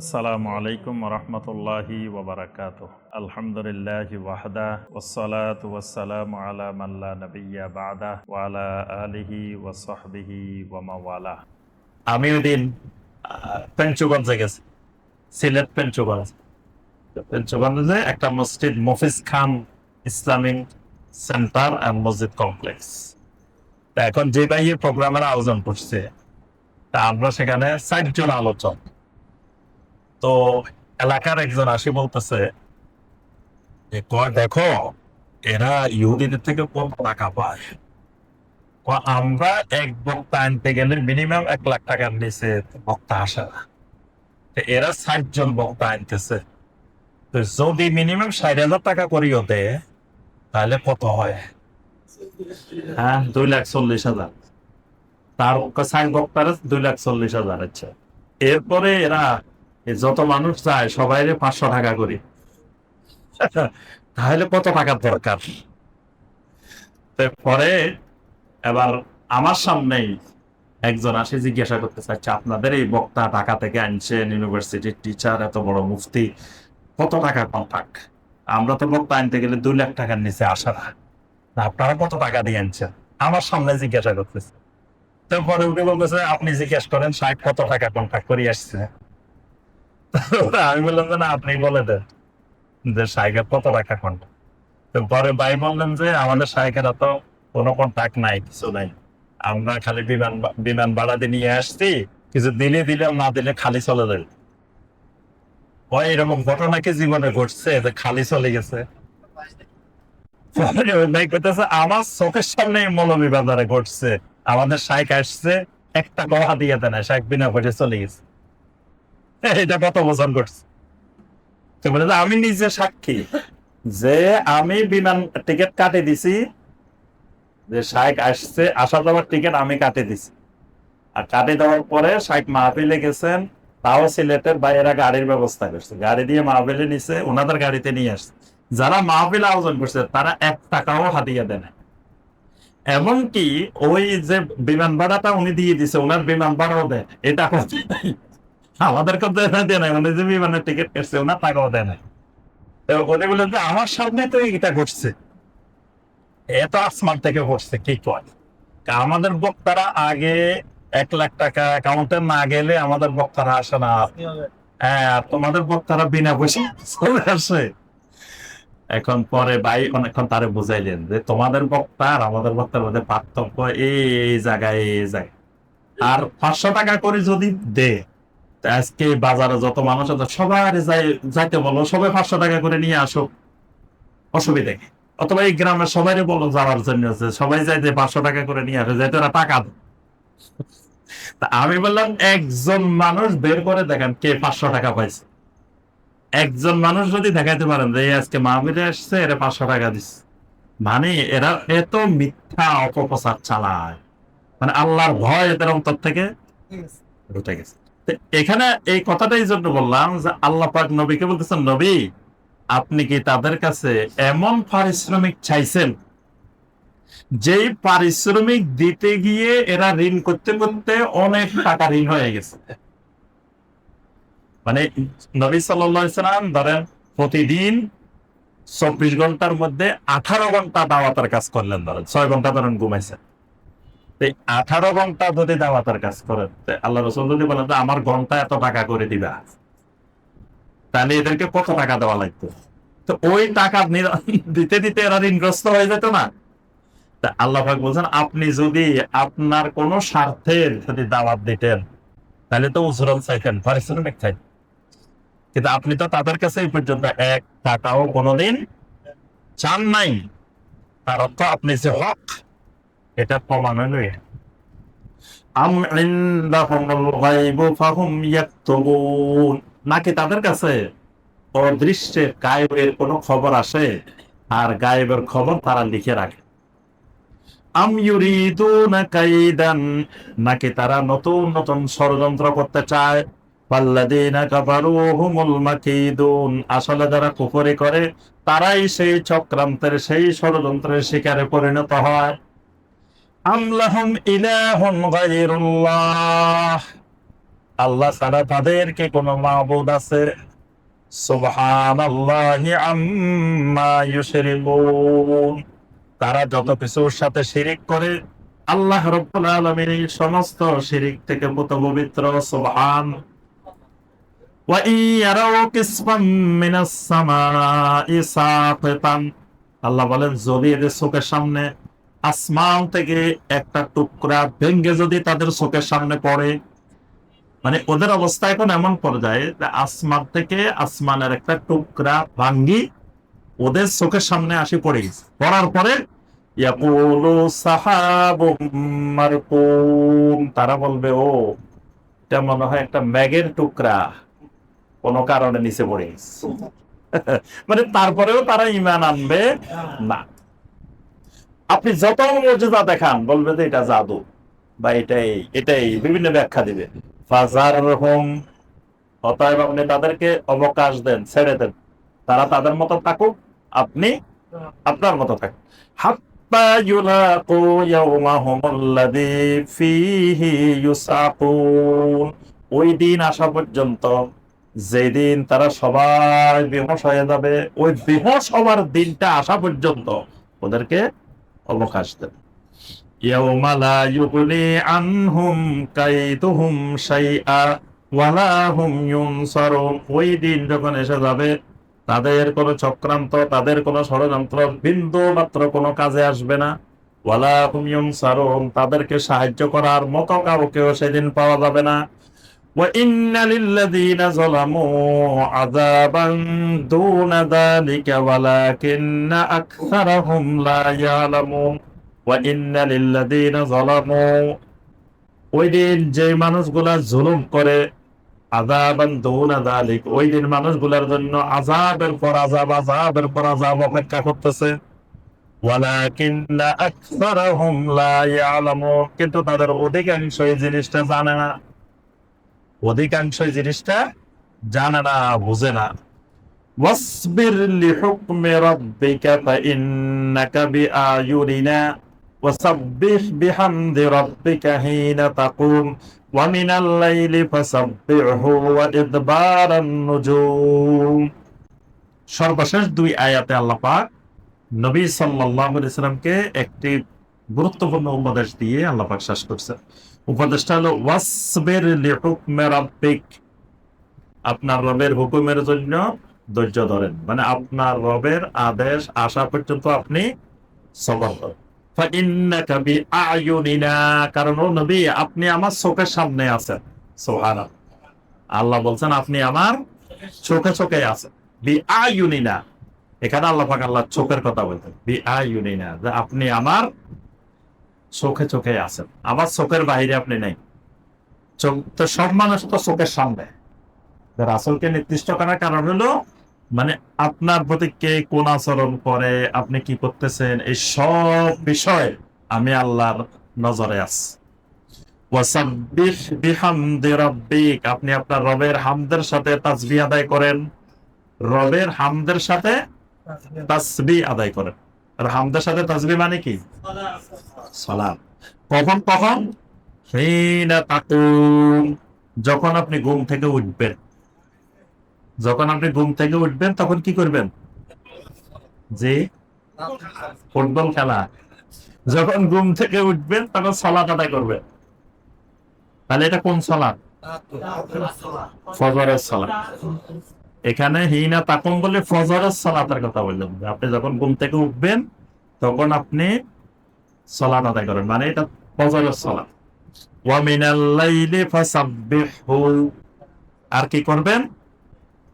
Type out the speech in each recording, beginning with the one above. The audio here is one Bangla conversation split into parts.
আসসালামু আলাইকুম রহমতুল্লাহি ওবরাকাতুহ। আলহামদুলিল্লাহি ওয়াহদা ওয়াসসালাতু ওয়াসসালামু আলা মান লা নাবিয়্যা বা'দা ওয়া আলা আলিহি ওয়া সাহবিহি ওয়া মাওয়ালা। আমি ওইদিন পেঞ্চুগঞ্জে গেছি, সিলেট পেঞ্চুগঞ্জ। পেঞ্চুগঞ্জে একটা মসজিদ মফিজ খান ইসলামিক সেন্টার অ্যান্ড মসজিদ কমপ্লেক্স। তা এখন যে ভাই প্রোগ্রামের আয়োজন করছে, তা আমরা সেখানে ৬০ জন আলোচক। তো এলাকার একজন আসি বলতেছে যে দেখো এরা ইহুদিদের থেকে কম টাকা পায়। আমরা এক বক্তা আনতে গেলে মিনিমাম ১ লাখ টাকার নিচে বক্তা আসে না, এরা ৬০ জন বক্তা আনতেছে। তো যদি মিনিমাম ৬০,০০০ টাকা করিও দেয় তাহলে কত হয়? হ্যাঁ, ২,৪০,০০০। তার ৬০ বক্তার ২,৪০,০০০। আচ্ছা, এরপরে এরা যত মানুষ যায় সবাই ৫০০ টাকা করি, তাহলে কত টাকার দরকার? পরে এবার আমার সামনেই একজন আসে জিজ্ঞাসা করতে চাচ্ছে, আপনাদের এই বক্তা ঢাকা থেকে আনছেন, ইউনিভার্সিটির টিচার, এত বড় মুফতি, কত টাকা কন্ট্রাক্ট? আমরা তো বক্তা আনতে গেলে ২ লাখ টাকার নিচে আসে না, আপনারা কত টাকা দিয়ে আনছেন? আমার সামনে জিজ্ঞাসা করতেছে। তারপরে উঠে বলতেছে, আপনি জিজ্ঞেস করেন সাহেব কত টাকা কন্ট্রাক্ট করে আসছে। আমি বললাম যে না, আপনি বলে দেন যে সাহেবের কত টাকা কন্ট্রাক্ট। পরে ভাই বললেন যে আমাদের সাহেবেরা তো কোনো কন্ট্রাক্ট নাই, কিছু নাই, আমরা খালি বিমান ভাড়া দিয়ে নিয়ে আসছি, কিছু দিলে দিলাম, না দিলে খালি চলে যাবে। ওই এরকম ঘটনা কি জীবনে ঘটছে যে খালি চলে গেছে? ভাই কইতেছে আমার চোখের সামনে মৌলভী বাজারে ঘটছে, আমাদের শাইখ আসছে, একটা কথা দিয়ে দেয় না, শাইখ বিনা পয়সা চলে গেছে। এটা কত বছর ঘটছে? তো বলে যে আমি নিজে সাক্ষী, যে আমি বিমান টিকিট কাটে দিছি, যে শাইখ আসছে, আসা যাওয়ার টিকিট আমি কাটে দিছি। আর কাটে দেওয়ার পরে শাইখ মাহফিলে গেছেন, তাও সিলেটের বাইরে গাড়ির ব্যবস্থা করছে, গাড়ি দিয়ে মাহফিলে নিছে, ওনাদের গাড়িতে নিয়ে আসছে। যারা মাহফিল আয়োজন করছে তারা ১ টাকাও হাতিয়ে দেয় না। এমনকি ওই যে বিমান ভাড়াটা উনি দিয়ে দিছে, ওনার বিমান ভাড়াও দেয়, এটা আমাদের কথা দেয় নাই, উনি যে বিমানের টিকিট কাটছে ওনার টাকাও দেয় নাই। উনি বলেন যে আমার সামনে তো এটা ঘটছে, এত আসমান থেকে ঘটছে, কি কয়? আমাদের বক্তারা আগে ১ লাখ টাকা অ্যাকাউন্টে না গেলে আমাদের বক্তারা আসে না। হ্যাঁ, তোমাদের বক্তারা বিনা পয়সা চলে আসে। এখন পরে ভাই অনেকক্ষণ তারে বুঝাইলেন যে তোমাদের বক্তা আর আমাদের বক্তার মধ্যে পার্থক্য এই জায়গায়, এই জায়গায়। আর ৫০০ টাকা করে যদি দে, আজকে বাজারে যত মানুষ আছে সবাই যাইতে বলো, সবাই ৫০০ টাকা করে নিয়ে আসো, অসুবিধা কি? অথবা এই গ্রামের সবাই বলো যাওয়ার জন্য, সবাই যাইতে ৫০০ টাকা করে নিয়ে আসে, যাইতে ওরা টাকা দেয়। আমি বললাম একজন মানুষ বের করে দেখেন কে ৫০০ টাকা পাইছে। একজন মানুষ যদি দেখাইতে পারেন যে আজকে মাহফিলে আসছে, এরা ৫০০ টাকা দিচ্ছে, মানে এরা এত মিথ্যা অপপ্রচার চালায়, মানে আল্লাহর ভয় এদের অন্তর থেকে উঠে গেছে। এখানে এই কথাটাই জন্য বললাম যে আল্লাহ পাক নবীকে বলতেছেন, নবী আপনি কি তাদের কাছে এমন পারিশ্রমিক চাইছেন যেই পারিশ্রমিক দিতে গিয়ে এরা ঋণ করতে করতে অনেক টাকা ঋণ হয়ে গেছে? মানে নবী সাল্লাল্লাহু আলাইহি সাল্লাম ধরেন প্রতিদিন ২৪ ঘন্টার মধ্যে ১৮ ঘন্টা দাওয়াতের কাজ করলেন, ধরেন ৬ ঘন্টা ধরেন ঘুমাইছেন, ১৮ ঘন্টা যদি দাওয়াতের কাজ করেন, আল্লাহ রাসূল যদি বলেন যে আমার ঘন্টা এত টাকা করে দিবা, তাহলে এদেরকে কত টাকা দেওয়া লাগতো? তো ওই টাকা দিতে দিতে এরা ঋণগ্রস্ত হয়ে যেত না? আল্লাহ পাক বলছেন আপনি যদি আপনার কোন স্বার্থের যদি দাওয়াত দিতেন তাহলে তো উজরত চাইতেন, পারিশ্রমিক চাইতেন, কিন্তু আপনি তো তাদের কাছে এই পর্যন্ত ১ টাকাও কোনোদিন চান নাই। তার অর্থ আপনি যে হক, এটা প্রমাণ হলো আম ইনদাহুমুল গায়বু ফাহুম ইয়াকতুবুন, নাকি তাদের কাছে অদৃশ্যের গায়েবের কোনো খবর আসে আর গায়েবের খবর তারা লিখে রাখে? আম ইউরিদুনা কাইদান, নাকি তারা নতুন নতুন ষড়যন্ত্র করতে চায়? ফাল্লাযীনা কাফারু হুমুল মাকিদুন, আসলে যারা কুফরি করে তারাই সেই চক্রান্তের, সেই ষড়যন্ত্রের শিকারে পরিণত হয়। আম লাহুম ইলাহুন গায়রুল্লাহ, আল্লাহ ছাড়া তাদেরকে কোনো মাবুদ আছে? সুবহানাল্লাহি আম্মা ইউশরিকুন। তারা যত কিছুর সাথে শিরিক করে, আল্লাহ রাব্বুল আলামিন এই সমস্ত শিরিক থেকে পবিত্র। সুবহান। ওয়া ইয়ারাউ কিসফাম মিনাস সামাই সাকিতান, আল্লাহ বলেন যদি এদের চোখের সামনে আসমান থেকে একটা টুকরা ভেঙ্গে যদি তাদের চোখের সামনে পড়ে, মানে ওদের অবস্থা এখন এমন পর্যায়ে যে আসমান থেকে আসমানের একটা টুকরা ভাঙ্গি ওদের চোখের সামনে আসি পড়ে গেছে। পড়ার পরে ইয়াকুলু সাহাবুম মারকুম, তারা বলবে ও, এটা মনে হয় একটা ম্যাগের টুকরা কোনো কারণে নিচে পড়ে গেছে। মানে তারপরেও তারা ঈমান আনবে না। আপনি যত মুজিজা দেখান বলবে যে এটা জাদু বা এটাই এটাই, বিভিন্ন ব্যাখ্যা দিবে। ফাজারহুম, অতএব আপনি তাদেরকে অবকাশ দেন, ছেড়ে দেন, তারা তাদের মতো থাকুক, আপনি আপনার মতো থাকুন। হাত্তা ইউলাকু ইয়াওমাহুমুল্লাযী ফীহি ইউসাকুন, ওই দিন আসা পর্যন্ত, যেদিন তারা সবাই বেহুঁশ হয়ে যাবে, ওই বেহুঁশ হওয়ার দিনটা আসা পর্যন্ত ওদেরকে অবকাশ দেন। ইয়াউমা লা ইউগনি আনহুম কাইদুহুম শাইআ ওয়ালা হুম ইউনসারুন, ওই দিন যখন এসে যাবে তাদের কোনো চক্রান্ত, তাদের কোনো ষড়যন্ত্র বিন্দু মাত্র কোনো কাজে আসবে না। ওয়ালা হুম ইউনসারুন, তাদেরকে সাহায্য করার মতো কাউকেও সেদিন পাওয়া যাবে না। ওয়া ইন্না লিল্লাযীনা যালামু আযাবান দুনা যালিকা ওয়ালাকিন্না আকসারাহুম লা ইয়ালামুন। ওয়া ইন্না লিল্লাযীনা যালামু, ওই দিন যে মানুষগুলা জুলুম করে, আযাবান দুনা যালিক, ওই দিন মানুষগুলোর জন্য আযাবের পর আযাব, আযাবের পর আযাব অপেক্ষা করতেছে। ওয়ালাকিন্না আকসারাহুম লা ইয়ালামুন, কিন্তু তাদের অধিকাংশ এই জিনিসটা জানে না, অধিকাংশ এই জিনিসটা জানে না, বুঝে না। ওয়াসবির লিহুকমি রাব্বিকা ফাইন্নাকা বিআয়ুনিনা ওয়াসাব্বিহ বিহামদি রাব্বিকা হিনা তাকুম ওয়া মিনাল লাইলি ফাসাব্বিহু ওয়া ইদবারান নুজুম। সর্বশেষ দুই আয়াতে আল্লাহ পাক নবী সাল্লাল্লাহু আলাইহি সাল্লামকে একটি গুরুত্বপূর্ণ উপদেশ দিয়ে আল্লাহ পাক শেষ করছেন। উপদেশটা হলো ওয়াসবির লিহুকমি রাব্বিক, আপনার রবের হুকুমের জন্য ধৈর্য ধরেন, মানে আপনার রবের আদেশ আসা পর্যন্ত আপনি সবর করেন। ফাইন্নাকা বিআয়ুনিনা, কারণ ও নবী আপনি আমার চোখের সামনে আছেন। সুবহানাল্লাহ, আল্লাহ বলছেন আপনি আমার চোখে চোখে আছেন। বিআয়ুনিনা, এখানে আল্লাহ পাক আল্লাহ চোখের কথা বলতেন। বিআয়ুনিনা, যে আপনি আমার চোখে চোখে আছেন, আমার চোখের বাইরে আপনি নেই। চোখ তো সব মানুষ তো চোখের সামনে। রাসূলকে নির্দিষ্ট করার কারণ হলো মানে আপনার প্রতি কে কোন আচরণ করে, আপনি কি করতেছেন, এই সব বিষয় আমি আল্লাহর নজরে আছি। ওয়াসাব্বিহ বিহামদি রাব্বিক, আপনি আপনার রবের হামদের সাথে তাসবিহ আদায় করেন, রবের হামদের সাথে তাসবিহ আদায় করেন। আর হামদের সাথে তাসবিহ মানে কি? সালাত। কখন কখন? হিনা তাকুম, যখন আপনি ঘুম থেকে উঠবেন। যখন আপনি ঘুম থেকে উঠবেন তখন কি করবেন? যে ফুটবল খেলা। যখন ঘুম থেকে উঠবেন তখন সালাত আদায় করবেন। তাহলে এটা কোন সালাত? ফজরের সালাত। এখানে হিনা তাকুম বলে ফজরের সালাতের কথা বললাম। আপনি যখন ঘুম থেকে উঠবেন তখন আপনি সালাত আদায় করেন, মানে এটা ফজরের সালাত। ওয়া মিনাল লাইলি ফাসাব্বিহু, আর কি করবেন?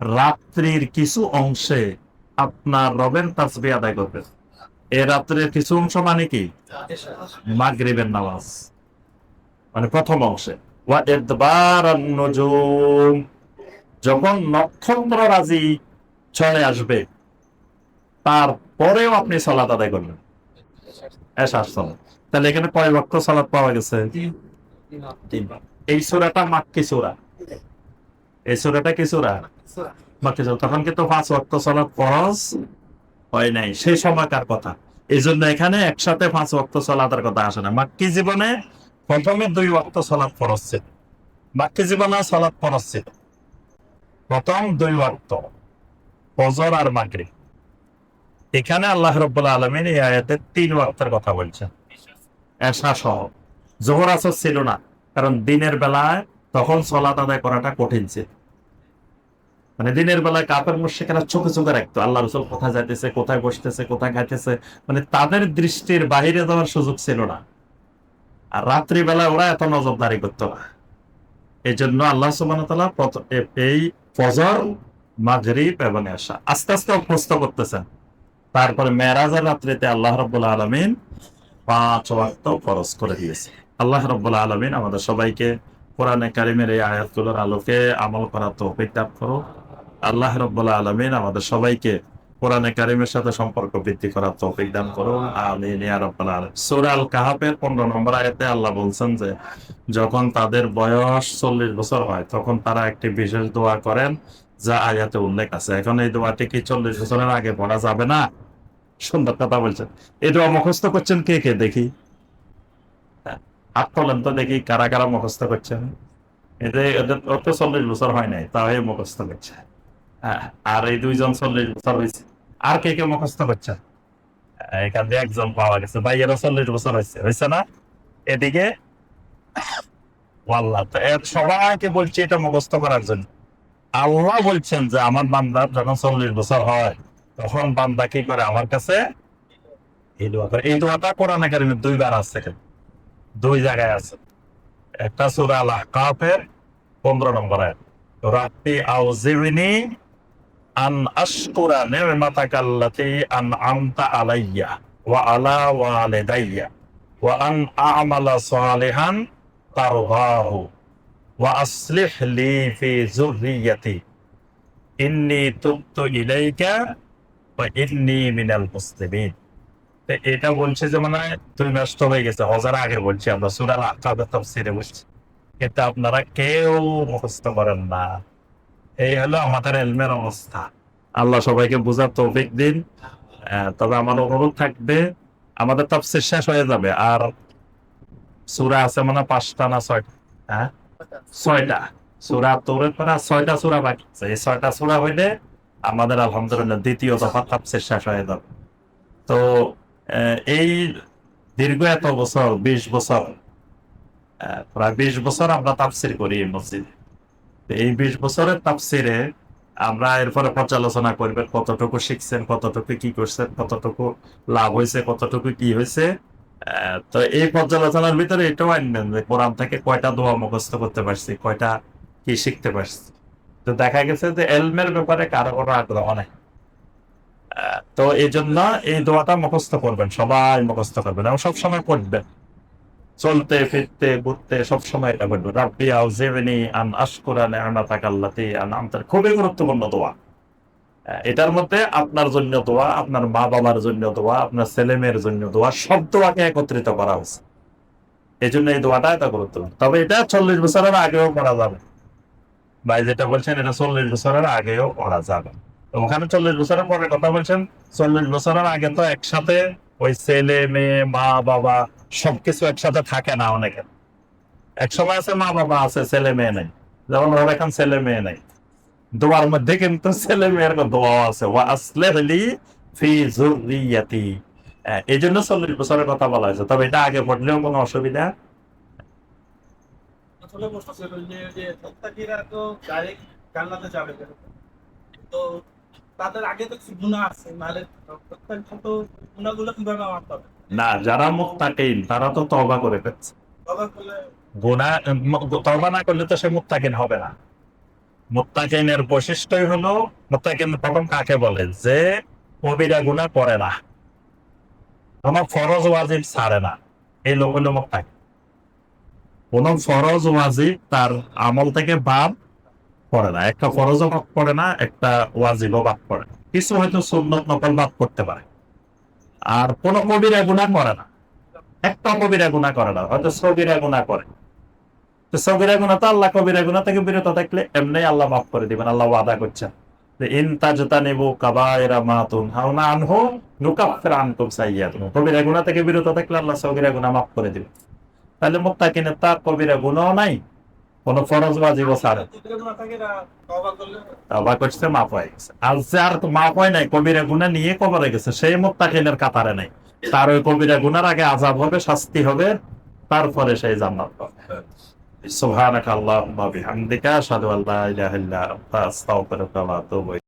রাত্রির কিছু অংশে আপনার রবের তাসবিহ আদায় করবেন। এই রাত্রের কিছু অংশ মানে কি? মাগরিবের নামাজ, মানে প্রথম অংশে। ওয়া ইদবারান নুজুম, যখন নক্ষত্র রাজি চলে আসবে তারপরেও আপনি সালাত আদায় করবেন, এশার সালাত। তাহলে এখানে কয় ওয়াক্ত সালাত পাওয়া গেছে? তিনবার। এই সূরাটা মাক্কি সূরা। এই সূরাটা কি সূরা? মাক্কি সূরা। তখন কিন্তু 5 ওয়াক্ত সালাত ফরজ হয় নাই, সেই সময়কার কথা। এই জন্য এখানে একসাথে 5 ওয়াক্ত সালাতের কথা আসে না। মাক্কি জীবনে প্রথমে 2 ওয়াক্ত সালাত ফরজ ছিল, বাকি জীবনে সালাত ফরজ ছিল। প্রথম 2 ওয়াক্ত ফজর আর মাগরিব। এখানে আল্লাহ রাব্বুল আলামিন এই আয়াতে 3 ওয়াক্তের কথা বলছেন, এশা সহ। জোহর আসর ছিল না, কারণ দিনের বেলায় তখন সালাত আদায় করাটা কঠিন ছিল। মানে দিনের বেলায় কাফের মুশরিকেরা চোখে চোখে রাখতো আল্লাহ রাসূল কোথায় যাইতেছে, কোথায় বসতেছে, কোথায় খাইতেছে, মানে তাদের দৃষ্টির বাইরে যাওয়ার সুযোগ ছিল না। আর রাত্রি বেলায় ওরা এত নজরদারি করতো না। এই জন্য আল্লাহ সুবহানাহু ওয়া তাআলা এই ফজর, মাগরিব এবং এশা আস্তে আস্তে অভ্যস্ত করতেছেন। তারপরে মেরাজের রাত্রিতে আল্লাহ রাব্বুল আলামিন 5 ওয়াক্ত ফরজ করে দিয়েছে। আল্লাহ রাব্বুল আলামিন আমাদের সবাইকে কোরআনে কারিমের এই আয়াতগুলোর আলোকে আমল করার তৌফিক দান করুন। আল্লাহ রাব্বুল আলামিন আমাদের সবাইকে কোরআনে কারিমের সাথে সম্পর্ক বৃদ্ধি করার তৌফিক দান করুন। আমিন ইয়া রাব্বাল আলামিন। সূরা আল কাহাফের 15 নম্বর আয়াতে আল্লাহ বলছেন যে যখন তাদের বয়স 40 বছর হয় তখন তারা একটি বিশেষ দোয়া করেন, যা আয়াতে উল্লেখ আছে। এখন এই দোয়াটি কি 40 বছরের আগে পড়া যাবে না? সুন্দর কথা বলছেন। এই দোয়া মুখস্থ করছেন কে কে দেখি? হাত তোলেন তো দেখি কারা কারা মুখস্থ করছেন। এদের ওর তো 40 বছর হয় নাই, তাও এই মুখস্থ করছে। হ্যাঁ, আর এই 2 জন 40 বছর হয়েছে। আর কে কে মুখস্থ করছেন? এখান দিয়ে একজন পাওয়া গেছে, ভাইয়েরও 40 বছর হয়েছে না? এদিকে আল্লাহ তো সবাইকে বলছে এটা মুখস্থ করার জন্য। আল্লাহ বলছেন যে আমার বান্দার যখন 40 বছর হয় তখন বান্দা কি করে আমার কাছে এই দোয়া করে। এই দোয়াটা কোরআনে কারিমে 2 বার আছে, 2 জায়গায় আছে। একটা সূরা আল আহকাফের 15 নম্বর আয়াত, রাব্বি আউজিনি আন আশকুরা নি'মাতাকাল্লাতী আন'আমতা আলাইয়া ওয়া আলা ওয়ালিদাইয়া ওয়া আন আ'মালা সালিহান তারদাহু ওয়া আসলিহ লি ফি যুররিয়্যাতি ইন্নী তুবতু ইলাইকা ওয়া ইন্নী মিনাল মুসলিমিন। তো এটা বলছে যে মানে 2 মাস তো হয়ে গেছে, হজের আগে বলছি আমরা, সূরা আল আহকাফের তাফসীরে বলছি। কিন্তু আপনারা কেউ মুখস্থ করেন না। এই হলো আমাদের ইলমের অবস্থা। আল্লাহ সবাইকে বোঝার তৌফিক দিন। তবে আমার অনুরোধ থাকবে, আমাদের তাফসীর শেষ হয়ে যাবে, আর সূরা আছে মানে 5টা না 6টা? হ্যাঁ, 6টা সূরা। তৌরাত পড়া 6টা সূরা বাকি আছে। এই 6টা সূরা হইলে আমাদের আলহামদুলিল্লাহ দ্বিতীয় দফা তাফসীর শেষ হয়ে যাবে। তো এই দীর্ঘ এত বছর, 20 বছর, প্রায় 20 বছর আমরা তাফসীর করি এই মসজিদে। এই 20 বছরের তাফসীরে আমরা এরপরে পর্যালোচনা করবেন কতটুকু শিখছেন, কতটুকু কি করছেন, কতটুকু লাভ হয়েছে, কতটুকু কি হয়েছে। তো এই পর্যালোচনার ভিতরে এটাও আনবেন যে কোরআন থেকে কয়টা দোয়া মুখস্থ করতে পারছি, কয়টা কি শিখতে পারছি। তো দেখা গেছে যে এলমের ব্যাপারে কারো কোনো আগ্রহ নেই। তো এই জন্য এই দোয়াটা মুখস্থ করবেন, সবাই মুখস্থ করবেন এবং সবসময় পড়বেন, চলতে ফিরতে ঘুরতে সবসময় এটা করবেন। রাব্বি আউজিনি আন আশকুরা নি'মাতাকাল্লাতী আন'আমতা। খুবই গুরুত্বপূর্ণ দোয়া। এটার মধ্যে আপনার জন্য দোয়া, আপনার মা বাবার জন্য দোয়া, আপনার ছেলে মেয়ের জন্য দোয়া, সব দোয়াকে একত্রিত করা হয়েছে। এই জন্য এই দোয়াটা এত গুরুত্বপূর্ণ। তবে এটা 40 বছরের আগেও পড়া যাবে। ভাই যেটা বলছেন এটা 40 বছরের আগেও পড়া যাবে। তো ওখানে 40 বছরের পরে কথা বলছেন, 40 বছরের আগে তো একসাথে ওই ছেলে মেয়ে মা বাবা সবকিছু একসাথে থাকে না। অনেকে এক সময় আছে মা বাবা আছে, ছেলে মেয়ে নেই। যেমন ওর এখন ছেলে মেয়ে নেই, দোয়ার মধ্যে কিন্তু ছেলে মেয়ের দোয়া আছে, ওয়া আসলিহ লি ফি যুররিয়্যাতি। এই জন্য 40 বছরের কথা বলা হয়েছে। তবে এটা আগে পড়লেও কোনো অসুবিধা। আসলে প্রশ্ন ছিল যে মুত্তাকিরা তো ডাইরেক্ট জান্নাতে যাবে, তো তাদের আগে তো কিছু গুনাহ আছে, নাহলে প্রত্যেকটা তো গুনাহগুলো কিভাবে মাফ পাবে? না, যারা মুত্তাকিন তারা তো তওবা করে ফেলছে। তবে বলে গুনাহ তওবা না করলে তো সে মুত্তাকিন হবে না। মুত্তাকিনের বৈশিষ্ট্যই হলো, মুত্তাকিন প্রথম কাকে বলে? যে কবিরা গুনাহ করে না, কোনো ফরজ ওয়াজিব ছাড়ে না, এই লোক হলো মুত্তাকিন। কোন ফরজ ওয়াজিব তার আমল থেকে বাদ পড়ে না, একটা ফরজও বাদ পড়ে না, একটা ওয়াজিবও বাদ পড়ে না। কিছু হয়তো সুন্নত নফল বাদ করতে পারে। আর কোন কবিরা গুনাহ করে না, একটা কবিরা গুনাহ করে না, হয়তো সগীরা গুনাহ করে। তো সগীরা গুনাহ তো আল্লাহ কবিরা গুনাহ থেকে বিরত থাকলে এমনি আল্লাহ মাফ করে দিবেন। আল্লাহ ওয়াদা করছেন যে ইন তাজতানিবু কাবায়রা মা তুনহাউনা আনহু নুকাফির আনকুম সাইয়্যাতিকুম। কবিরা গুনাহ থেকে বিরত থাকলে আল্লাহ সগীরা গুনাহ মাফ করে দিবেন। তাহলে মুত্তাকিনের তার কবিরা গুনাহ নাই, কোনো ফরজ বাজিব ছাড়ে যদি গুনাহ থাকে না তওবা করলে তওবা করছে মাফ হয়ে গেছে। আর যার তো মাফ হয় নাই, কবিরা গুনাহ নিয়ে কবরে গেছে, সেই মুত্তাকিনের কাতারে নাই। তার ওই কবিরা গুনার আগে আযাব হবে, শাস্তি হবে, তারপরে সেই জান্নাত পাবে। সুবহানাকা আল্লাহুম্মা বিহামদিকা আশহাদু আল্লা ইলাহা ইল্লা আনতা আস্তাগফিরুকা ওয়া আতুবু ইলাইক।